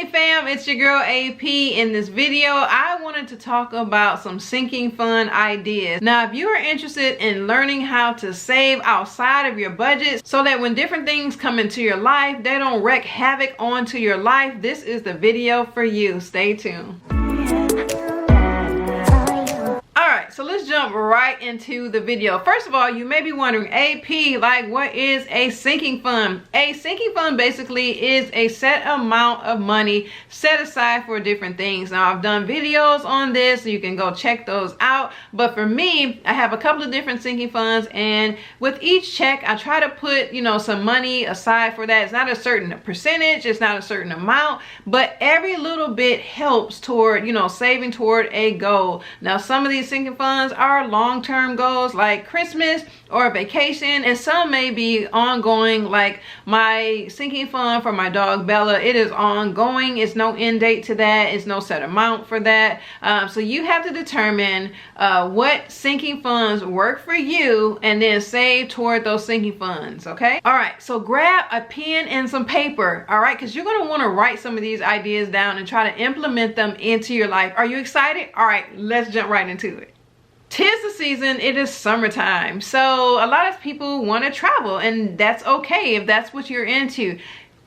Hey fam, it's your girl AP. In this video, I wanted to talk about some sinking fund ideas. Now, if you are interested in learning how to save outside of your budget so that when different things come into your life, they don't wreak havoc onto your life, this is the video for you. Stay tuned. Alright, so let's jump right into the video. First of all, you may be wondering, AP, like, what is a sinking fund? A sinking fund basically is a set amount of money set aside for different things. Now, I've done videos on this, so you can go check those out. But for me, I have a couple of different sinking funds, and with each check, I try to put, some money aside for that. It's not a certain percentage, it's not a certain amount, but every little bit helps toward, saving toward a goal. Now, some of these sinking funds are long-term goals like Christmas or a vacation, and some may be ongoing, like my sinking fund for my dog Bella. It is ongoing. It's no end date to that. It's no set amount for that. So you have to determine what sinking funds work for you and then save toward those sinking funds. Okay. All right. So grab a pen and some paper. All right. Because you're going to want to write some of these ideas down and try to implement them into your life. Are you excited? All right. Let's jump right into it. 'Tis the season, it is summertime. So a lot of people want to travel, and that's okay if that's what you're into.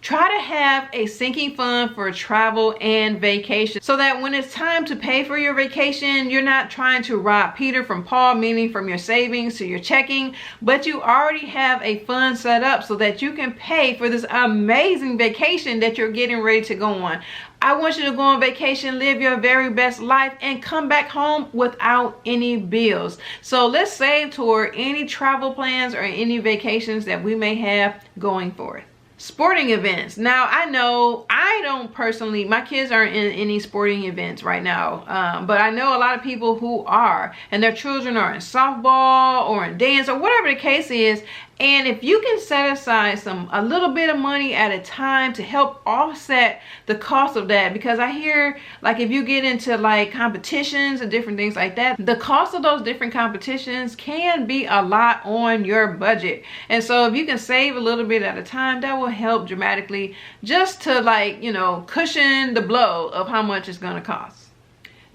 Try to have a sinking fund for travel and vacation so that when it's time to pay for your vacation, you're not trying to rob Peter from Paul, meaning from your savings to your checking, but you already have a fund set up so that you can pay for this amazing vacation that you're getting ready to go on. I want you to go on vacation, live your very best life, and come back home without any bills. So let's save toward any travel plans or any vacations that we may have going forth. Sporting events. Now, I know I don't personally, my kids aren't in any sporting events right now, but I know a lot of people who are, and their children are in softball or in dance or whatever the case is. And if you can set aside a little bit of money at a time to help offset the cost of that, because I hear, like, if you get into like competitions and different things like that, the cost of those different competitions can be a lot on your budget. And so if you can save a little bit at a time, that will help dramatically, just to cushion the blow of how much it's going to cost.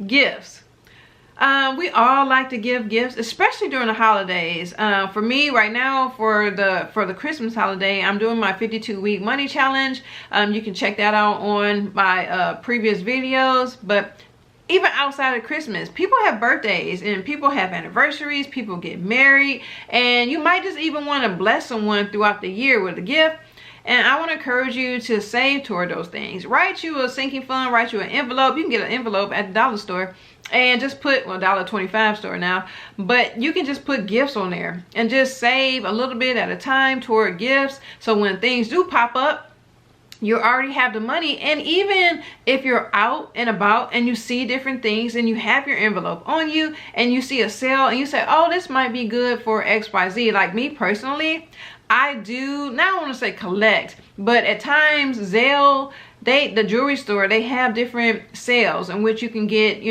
Gifts. We all like to give gifts, especially during the holidays. For me right now, for the Christmas holiday, I'm doing my 52-week money challenge. You can check that out on my previous videos. But even outside of Christmas, people have birthdays and people have anniversaries, people get married, and you might just even want to bless someone throughout the year with a gift. And I want to encourage you to save toward those things. Write you a sinking fund, write you an envelope. You can get an envelope at the dollar store and just put, well, $1.25 store now, but you can just put gifts on there and just save a little bit at a time toward gifts. So when things do pop up, you already have the money. And even if you're out and about and you see different things and you have your envelope on you and you see a sale and you say, oh, this might be good for XYZ. Like me personally, I do not want to say collect, but at times Zelle, the jewelry store, they have different sales in which you can get,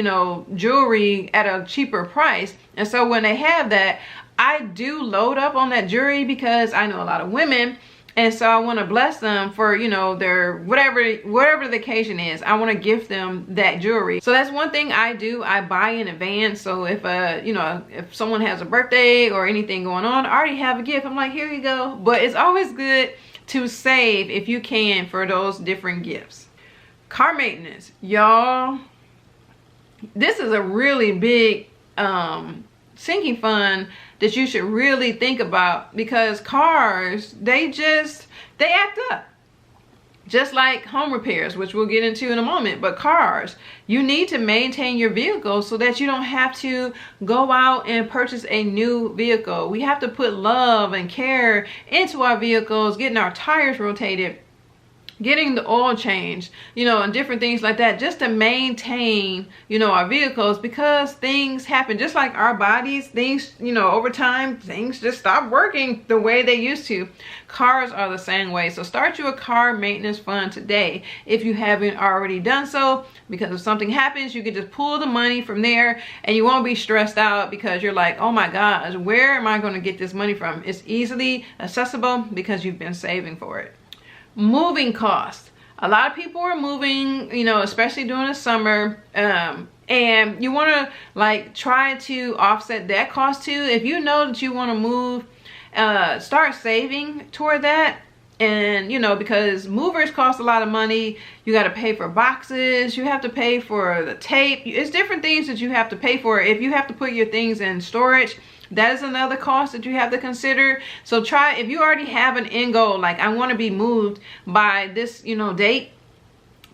jewelry at a cheaper price. And so when they have that, I do load up on that jewelry because I know a lot of women. And so I want to bless them for, their whatever the occasion is. I want to gift them that jewelry. So that's one thing I do. I buy in advance. So if if someone has a birthday or anything going on, I already have a gift. I'm like, here you go. But it's always good to save if you can for those different gifts. Car maintenance, y'all. This is a really big sinking fund that you should really think about, because cars, they act up. Just like home repairs, which we'll get into in a moment, but cars, you need to maintain your vehicle so that you don't have to go out and purchase a new vehicle. We have to put love and care into our vehicles, getting our tires rotated, getting the oil changed, and different things like that, just to maintain, our vehicles, because things happen just like our bodies. Things, over time, things just stop working the way they used to. Cars are the same way. So start you a car maintenance fund today if you haven't already done so, because if something happens, you can just pull the money from there and you won't be stressed out because you're like, oh my gosh, where am I going to get this money from? It's easily accessible because you've been saving for it. Moving costs. A lot of people are moving, you know, especially during the summer. And you want to like try to offset that cost too. If you know that you want to move, start saving toward that. And you know, because movers cost a lot of money. You got to pay for boxes, you have to pay for the tape. It's different things that you have to pay for. If you have to put your things in storage, that is another cost that you have to consider. So try, if you already have an end goal, like I want to be moved by this, you know, date,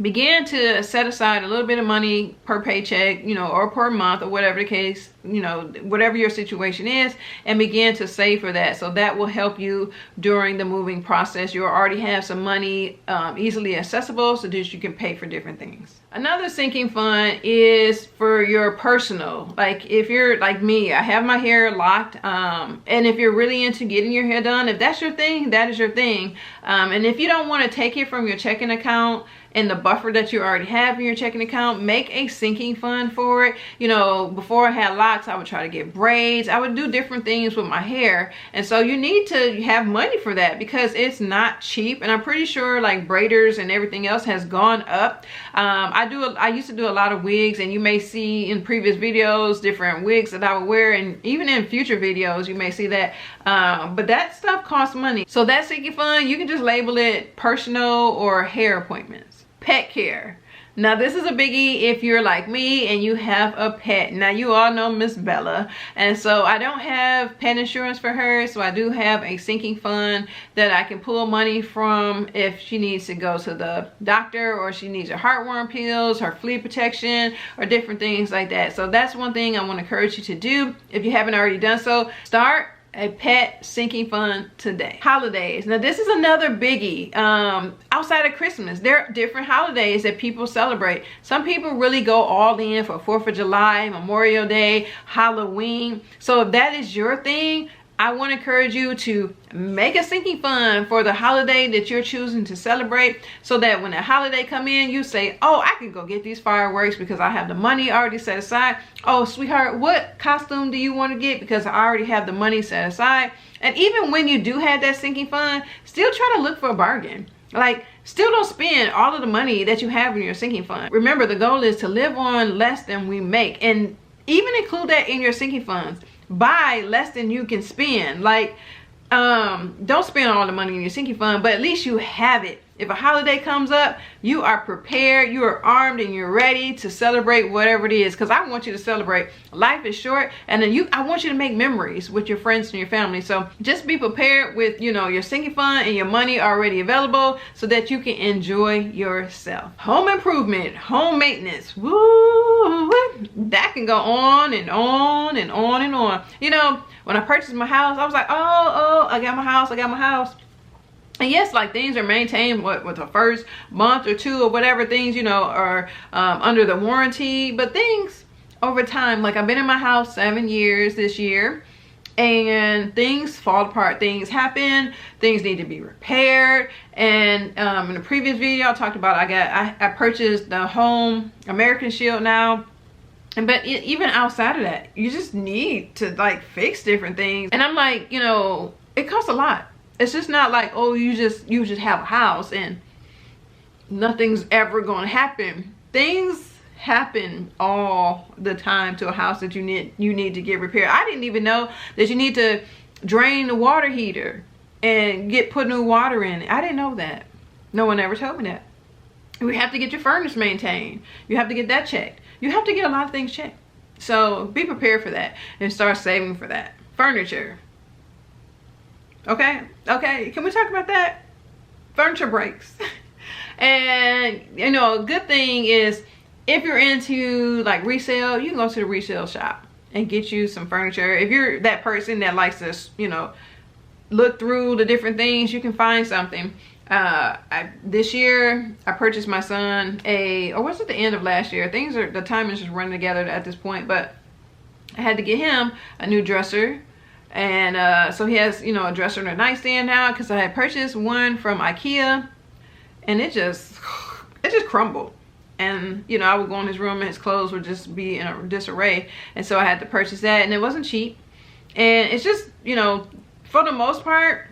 begin to set aside a little bit of money per paycheck, you know, or per month, or whatever the case, you know, whatever your situation is, and begin to save for that. So that will help you during the moving process. You already have some money easily accessible so that you can pay for different things. Another sinking fund is for your personal. Like if you're like me, I have my hair locked, and if you're really into getting your hair done, if that's your thing, that is your thing. And if you don't want to take it from your checking account and the buffer that you already have in your checking account, make a sinking fund for it. You know, before I had locks, I would try to get braids. I would do different things with my hair. And so you need to have money for that because it's not cheap. And I'm pretty sure like braiders and everything else has gone up. I used to do a lot of wigs, and you may see in previous videos different wigs that I would wear, and even in future videos you may see that. But that stuff costs money. So that sinking fund, you can just label it personal or hair appointments. Pet care. Now this is a biggie if you're like me and you have a pet. Now you all know Miss Bella, and so I don't have pet insurance for her, so I do have a sinking fund that I can pull money from if she needs to go to the doctor, or she needs her heartworm pills, her flea protection, or different things like that. So that's one thing I want to encourage you to do. If you haven't already done so, start a pet sinking fund today. Holidays. Now this is another biggie. Outside of Christmas, there are different holidays that people celebrate. Some people really go all in for 4th of July, Memorial Day, Halloween. So if that is your thing, I want to encourage you to make a sinking fund for the holiday that you're choosing to celebrate, so that when the holiday come in, you say, oh, I can go get these fireworks because I have the money already set aside. Oh, sweetheart, what costume do you want to get? Because I already have the money set aside. And even when you do have that sinking fund, still try to look for a bargain. Like, still don't spend all of the money that you have in your sinking fund. Remember, the goal is to live on less than we make, and even include that in your sinking funds. Buy less than you can spend. Like, don't spend all the money in your sinking fund, but at least you have it. If a holiday comes up, you are prepared, you are armed, and you're ready to celebrate whatever it is. Because I want you to celebrate. Life is short, and then I want you to make memories with your friends and your family. So just be prepared with, you know, your sinking fund and your money already available so that you can enjoy yourself. Home improvement, home maintenance, woo, that can go on and on and on and on. You know, when I purchased my house, I was like, oh, I got my house. And yes, like things are maintained with the first month or two or whatever, things, you know, are under the warranty. But things over time, like I've been in my house 7 years this year, and things fall apart, things happen, things need to be repaired. And in the previous video I talked about, I purchased the home American Shield now. But even outside of that, you just need to like fix different things. And I'm like, you know, it costs a lot. It's just not like, oh, you just have a house and nothing's ever gonna happen. Things happen all the time to a house that you need to get repaired. I didn't even know that you need to drain the water heater and put new water in it. I didn't know that. No one ever told me that. You have to get your furnace maintained. You have to get that checked. You have to get a lot of things checked. So be prepared for that and start saving for that. Furniture. Okay, can we talk about that? Furniture breaks. And you know, a good thing is if you're into like resale, you can go to the resale shop and get you some furniture. If you're that person that likes to, you know, look through the different things, you can find something. This year I purchased my son or was it the end of last year? The time is just running together at this point, but I had to get him a new dresser. And so he has, you know, a dresser and a nightstand now, because I had purchased one from IKEA and it just crumbled. And you know, I would go in his room and his clothes would just be in a disarray. And so I had to purchase that, and it wasn't cheap. And it's just, you know, for the most part,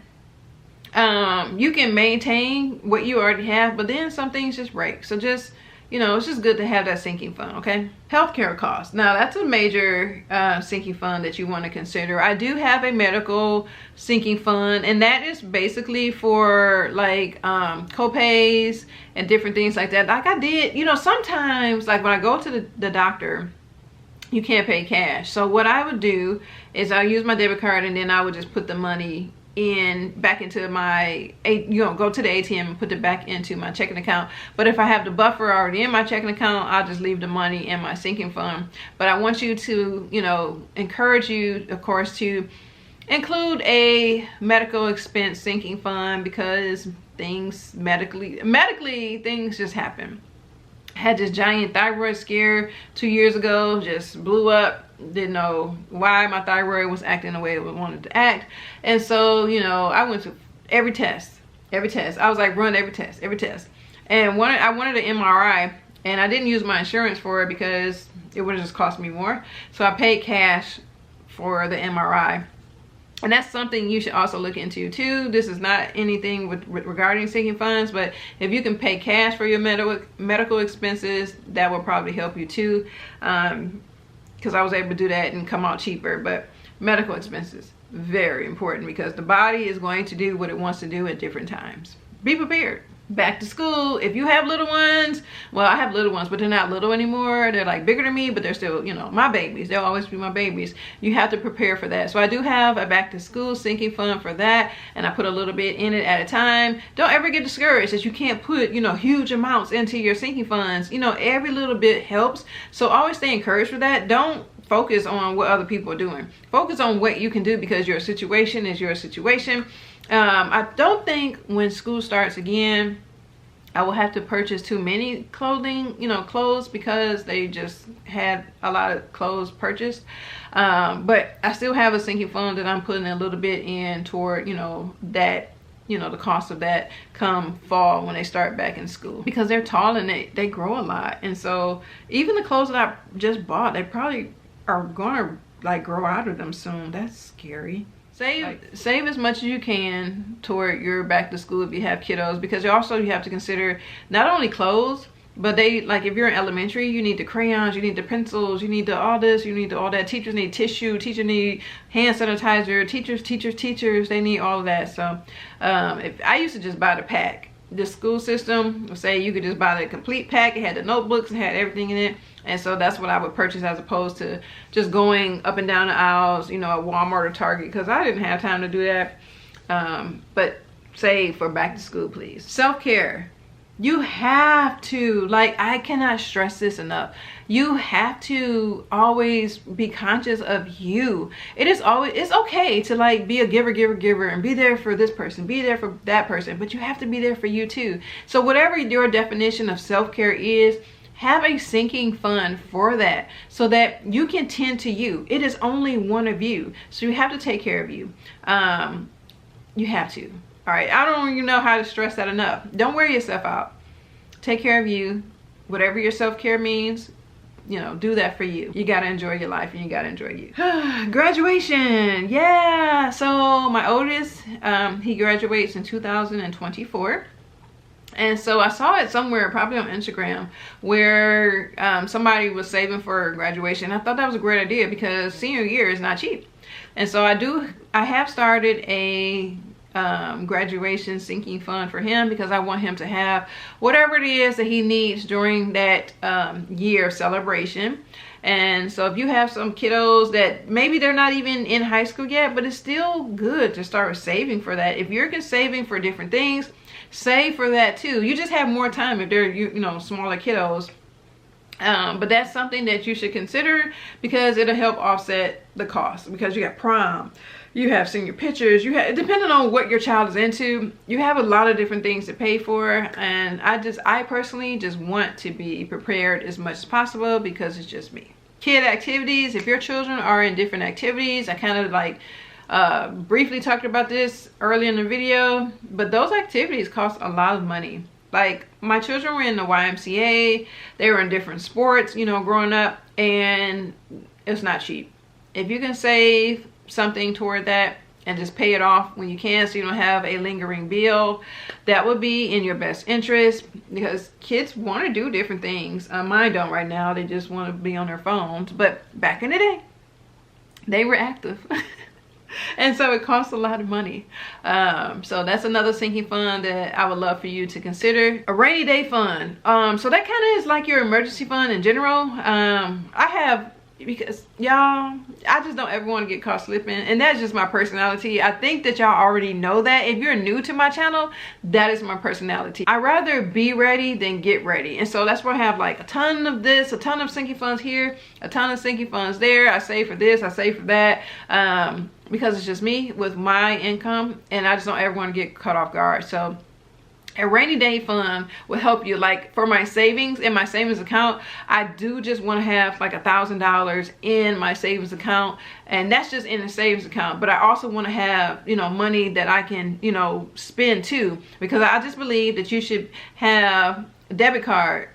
You can maintain what you already have, but then some things just break. So just, you know, it's just good to have that sinking fund, okay? Healthcare costs. Now, that's a major sinking fund that you want to consider. I do have a medical sinking fund, and that is basically for like co-pays and different things like that. Like I did, you know, sometimes like when I go to the doctor, you can't pay cash. So what I would do is I use my debit card, and then I would just put the money back into my, you know, go to the ATM and put it back into my checking account. But if I have the buffer already in my checking account, I'll just leave the money in my sinking fund. But I want you to, you know, encourage you, of course, to include a medical expense sinking fund, because things medically things just happen. I had this giant thyroid scare 2 years ago, just blew up. Didn't know why my thyroid was acting the way it wanted to act. And so, you know, I went to every test. I was like, run every test. And I wanted an MRI, and I didn't use my insurance for it because it would have just cost me more. So I paid cash for the MRI. And that's something you should also look into too. This is not anything regarding sinking funds, but if you can pay cash for your medical expenses, that will probably help you too. Because I was able to do that and come out cheaper. But medical expenses, very important, because the body is going to do what it wants to do at different times. Be prepared. Back to school, if you have little ones, well, I have little ones, but they're not little anymore. They're like bigger than me, but they're still, you know, my babies. They'll always be my babies. You have to prepare for that. So I do have a back to school sinking fund for that, and I put a little bit in it at a time. Don't ever get discouraged that you can't put, you know, huge amounts into your sinking funds. You know, every little bit helps. So always stay encouraged for that. Don't focus on what other people are doing. Focus on what you can do, because your situation is your situation. I don't think when school starts again, I will have to purchase too many clothes, because they just had a lot of clothes purchased. But I still have a sinking fund that I'm putting a little bit in toward, you know, that, you know, the cost of that come fall when they start back in school, because they're tall and they grow a lot. And so even the clothes that I just bought, they probably are gonna like grow out of them soon. That's scary. Save as much as you can toward your back to school if you have kiddos, because you have to consider not only clothes, but like if you're in elementary, you need the crayons, you need the pencils, you need the all this, you need the all that. Teachers need tissue, teachers need hand sanitizer, teachers, they need all of that. So if I used to just buy the pack. The school system would say you could just buy the complete pack. It had the notebooks, it had everything in it. And so that's what I would purchase, as opposed to just going up and down the aisles, you know, at Walmart or Target, because I didn't have time to do that. But save for back to school, please. Self-care. You have to, like, I cannot stress this enough. You have to always be conscious of you. It's okay to like be a giver and be there for this person, be there for that person, but you have to be there for you too. So whatever your definition of self-care is, have a sinking fund for that, so that you can tend to you. It is only one of you, so you have to take care of you. You have to. All right, I don't even know how to stress that enough. Don't wear yourself out. Take care of you. Whatever your self-care means, you know, do that for you. You gotta enjoy your life, and you gotta enjoy you. Graduation, yeah. So my oldest, he graduates in 2024. And so I saw it somewhere, probably on Instagram, where somebody was saving for graduation. I thought that was a great idea, because senior year is not cheap. And so I have started a graduation sinking fund for him, because I want him to have whatever it is that he needs during that year of celebration. And so if you have some kiddos that maybe they're not even in high school yet, but it's still good to start saving for that. If you're saving for different things, save for that too. You just have more time if they're, you know, smaller kiddos. But that's something that you should consider, because it'll help offset the cost, because you got prom, you have senior pictures, you have, depending on what your child is into, you have a lot of different things to pay for. And I personally just want to be prepared as much as possible, because it's just me. Kid activities, if your children are in different activities, I kind of like briefly talked about this early in the video, but those activities cost a lot of money. Like my children were in the YMCA, they were in different sports, you know, growing up, and it's not cheap. If you can save something toward that, and just pay it off when you can, so you don't have a lingering bill. That would be in your best interest, because kids want to do different things. Mine don't right now. They just want to be on their phones. But back in the day, they were active. And so it costs a lot of money. So that's another sinking fund that I would love for you to consider. A rainy day fund. So that kind of is like your emergency fund in general. I have, because y'all, I just don't ever want to get caught slipping, and that's just my personality. I think that y'all already know that. If you're new to my channel, that is my personality. I rather be ready than get ready, and so that's why I have like a ton of this, a ton of sinking funds here, a ton of sinking funds there. I save for this, I save for that, because it's just me with my income, and I just don't ever want to get caught off guard. So a rainy day fund will help you. Like for my savings, in my savings account, I do just want to have like $1,000 in my savings account, and that's just in the savings account. But I also want to have, you know, money that I can, you know, spend too, because I just believe that you should have a debit card,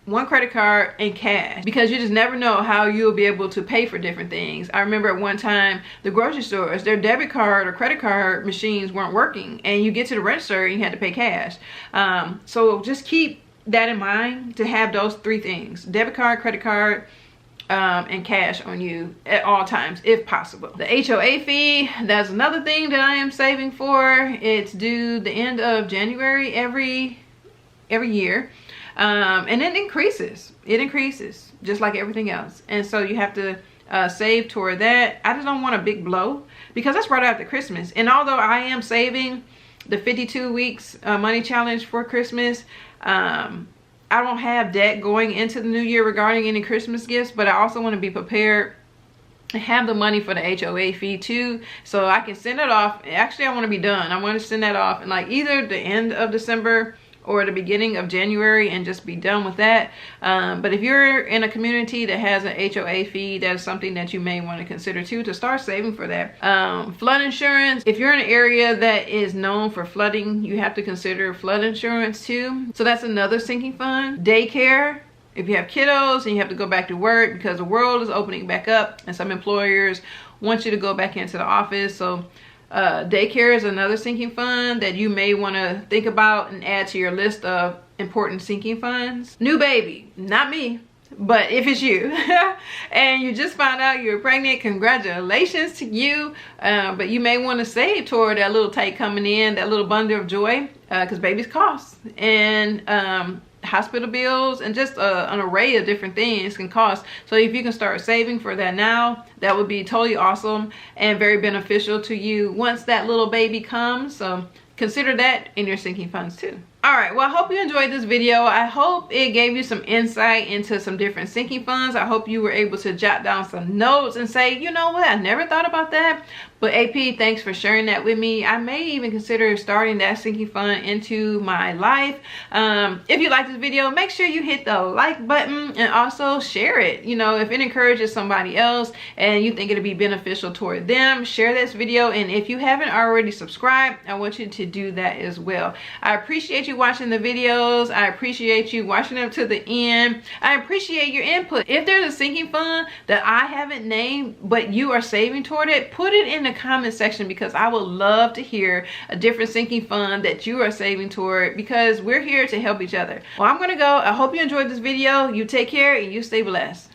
one credit card, and cash, because you just never know how you'll be able to pay for different things. I remember at one time, the grocery stores, their debit card or credit card machines weren't working, and you get to the register and you had to pay cash. So just keep that in mind, to have those three things: debit card, credit card, and cash on you at all times if possible. The HOA fee, that's another thing that I am saving for. It's due the end of January every year. And it increases just like everything else, and so you have to save toward that. I just don't want a big blow, because that's right after Christmas, and although I am saving the 52 weeks money challenge for Christmas, I don't have debt going into the new year regarding any Christmas gifts, but I also want to be prepared and have the money for the HOA fee too, so I can send it off. Actually, I want to be done. I want to send that off in like either the end of December or the beginning of January, and just be done with that. But if you're in a community that has an HOA fee, that's something that you may want to consider too, to start saving for that. Flood insurance, if you're in an area that is known for flooding, you have to consider flood insurance too. So that's another sinking fund. Daycare, if you have kiddos and you have to go back to work because the world is opening back up and some employers want you to go back into the office. So daycare is another sinking fund that you may want to think about and add to your list of important sinking funds. New baby, not me, but if it's you and you just found out you're pregnant, congratulations to you. But you may want to save toward that little take coming in, that little bundle of joy, because babies cost, and hospital bills, and just an array of different things can cost. So if you can start saving for that now, that would be totally awesome and very beneficial to you once that little baby comes. So consider that in your sinking funds too. All right, well, I hope you enjoyed this video. I hope it gave you some insight into some different sinking funds. I hope you were able to jot down some notes and say, you know what, I never thought about that. But AP, thanks for sharing that with me. I may even consider starting that sinking fund into my life. If you like this video, make sure you hit the like button and also share it. You know, if it encourages somebody else and you think it'll be beneficial toward them, share this video. And if you haven't already subscribed, I want you to do that as well. I appreciate you watching the videos. I appreciate you watching them to the end. I appreciate your input. If there's a sinking fund that I haven't named but you are saving toward it, put it in the comment section, because I would love to hear a different sinking fund that you are saving toward, because we're here to help each other. Well, I'm gonna go. I hope you enjoyed this video. You take care and you stay blessed.